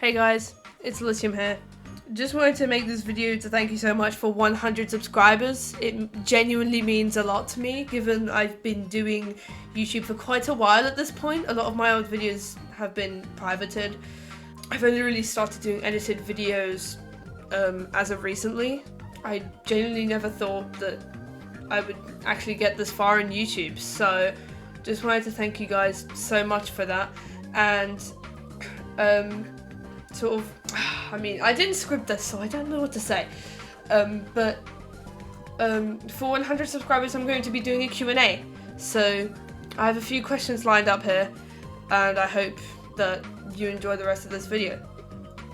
Hey guys, it's Lithium here. Just wanted to make this video to thank you so much for 100 subscribers. It genuinely means a lot to me, given I've been doing YouTube for quite a while at this point. A lot of my old videos have been privated. I've only really started doing edited videos as of recently. I genuinely never thought that I would actually get this far in YouTube, so just wanted to thank you guys so much for that. And I didn't script this, so I don't know what to say. But for 100 subscribers, I'm going to be doing a Q&A. So I have a few questions lined up here, and I hope that you enjoy the rest of this video.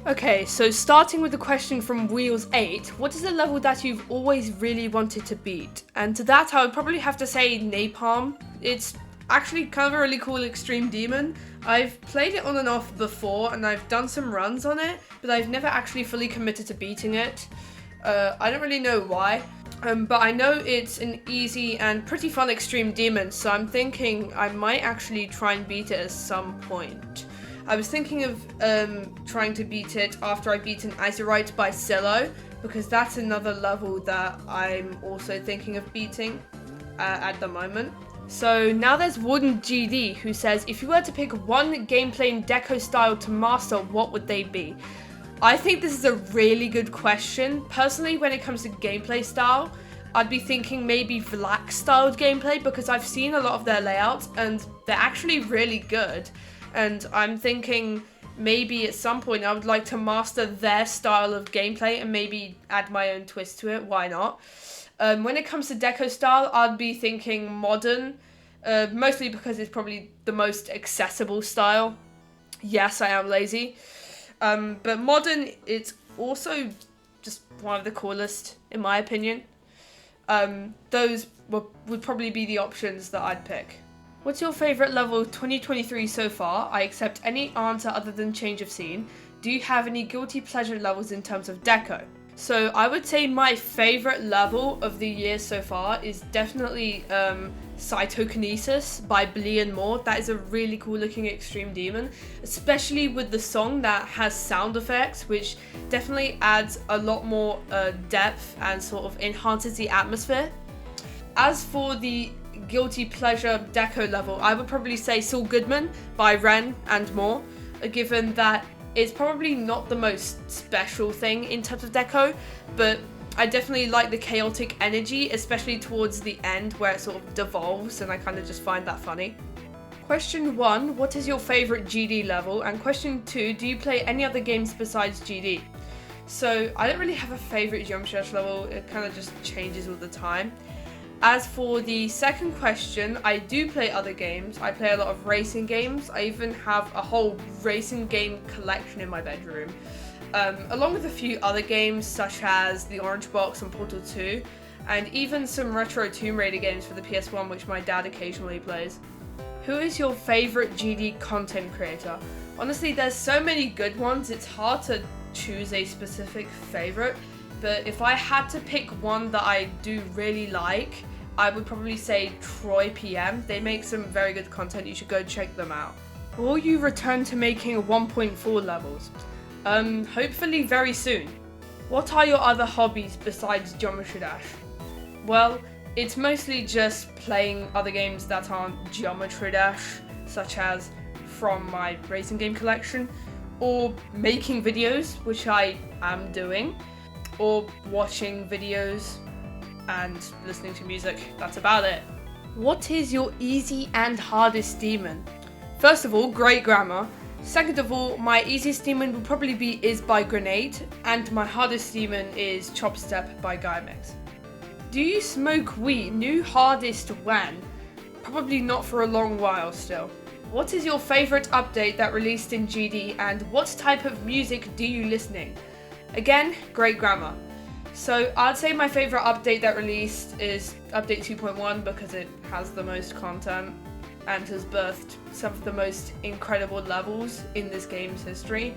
Okay, so starting with the question from Wheels8, what is a level that you've always really wanted to beat? And to that, I would probably have to say Napalm. It's actually kind of a really cool extreme demon. I've played it on and off before, and I've done some runs on it, but I've never actually fully committed to beating it. I don't really know why, but I know it's an easy and pretty fun extreme demon, so I'm thinking I might actually try and beat it at some point. I was thinking of trying to beat it after I've beaten Azurite by Silo, because that's another level that I'm also thinking of beating at the moment. So now there's Wooden GD, who says, if you were to pick one gameplay and deco style to master, what would they be? I think this is a really good question. Personally, when it comes to gameplay style, I'd be thinking maybe Vlak styled gameplay, because I've seen a lot of their layouts and they're actually really good. And I'm thinking maybe at some point I would like to master their style of gameplay and maybe add my own twist to it. Why not? When it comes to deco style, I'd be thinking modern, mostly because it's probably the most accessible style. Yes, I am lazy. But modern, it's also just one of the coolest, in my opinion. Those would probably be the options that I'd pick. What's your favourite level of 2023 so far? I accept any answer other than change of scene. Do you have any guilty pleasure levels in terms of deco? So I would say my favourite level of the year so far is definitely Cytokinesis by Blee and More. That is a really cool looking extreme demon, especially with the song that has sound effects, which definitely adds a lot more depth and sort of enhances the atmosphere. As for the guilty pleasure deco level, I would probably say Saul Goodman by Ren and More, given that it's probably not the most special thing in terms of deco, but I definitely like the chaotic energy, especially towards the end where it sort of devolves, and I kind of just find that funny. Question 1, what is your favourite GD level? And question 2, do you play any other games besides GD? So I don't really have a favourite Geometry Dash level, it kind of just changes all the time. As for the second question, I do play other games. I play a lot of racing games. I even have a whole racing game collection in my bedroom, along with a few other games such as the Orange Box and Portal 2, and even some retro Tomb Raider games for the PS1, which my dad occasionally plays. Who is your favourite GD content creator? Honestly, there's so many good ones, it's hard to choose a specific favourite, but if I had to pick one that I do really like, I would probably say Troy PM. They make some very good content, you should go check them out. Will you return to making 1.4 levels? Hopefully very soon. What are your other hobbies besides Geometry Dash? Well, it's mostly just playing other games that aren't Geometry Dash, such as from my racing game collection, or making videos, which I am doing, or watching videos and listening to music. That's about it. What is your easy and hardest demon? First of all, great grammar. Second of all, my easiest demon would probably be Is by Grenade, and my hardest demon is Chop Step by Guymex. Do you smoke weed? New hardest when? Probably not for a long while still. What is your favourite update that released in GD, and what type of music do you listening? Again, great grammar. So I'd say my favourite update that released is update 2.1 because it has the most content and has birthed some of the most incredible levels in this game's history,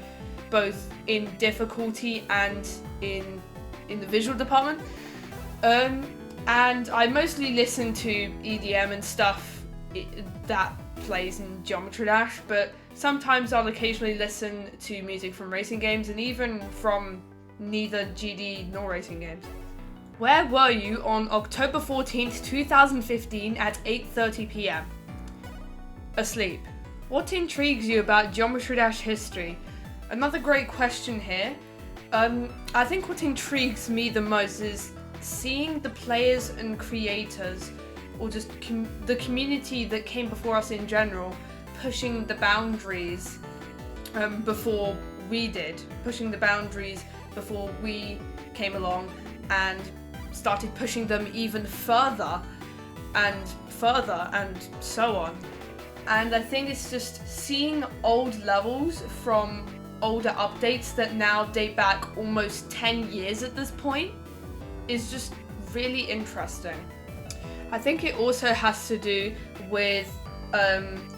both in difficulty and in the visual department. And I mostly listen to EDM and stuff that plays in Geometry Dash, but sometimes I'll occasionally listen to music from racing games and even from neither GD nor racing games. Where were you on October 14th, 2015 at 8:30 p.m? Asleep. What intrigues you about Geometry Dash history? Another great question here. I think what intrigues me the most is seeing the players and creators, or just the community that came before us in general, pushing the boundaries before we did, pushing the boundaries before we came along and started pushing them even further and so on. And I think it's just seeing old levels from older updates that now date back almost 10 years at this point is just really interesting. I think it also has to do with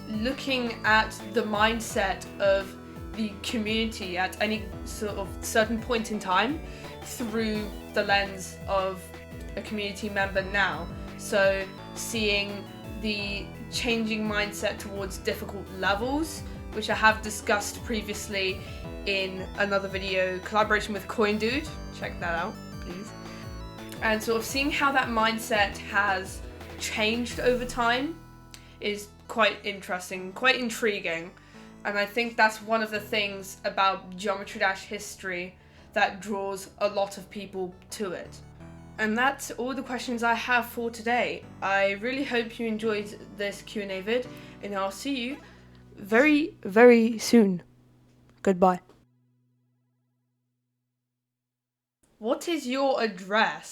looking at the mindset of the community at any sort of certain point in time through the lens of a community member now. So seeing the changing mindset towards difficult levels, which I have discussed previously in another video, collaboration with CoinDude, check that out please. And sort of seeing how that mindset has changed over time is quite interesting, quite intriguing, and I think that's one of the things about Geometry Dash history that draws a lot of people to it. And that's all the questions I have for today. I really hope you enjoyed this Q&A vid, and I'll see you very, very soon. Goodbye. What is your address?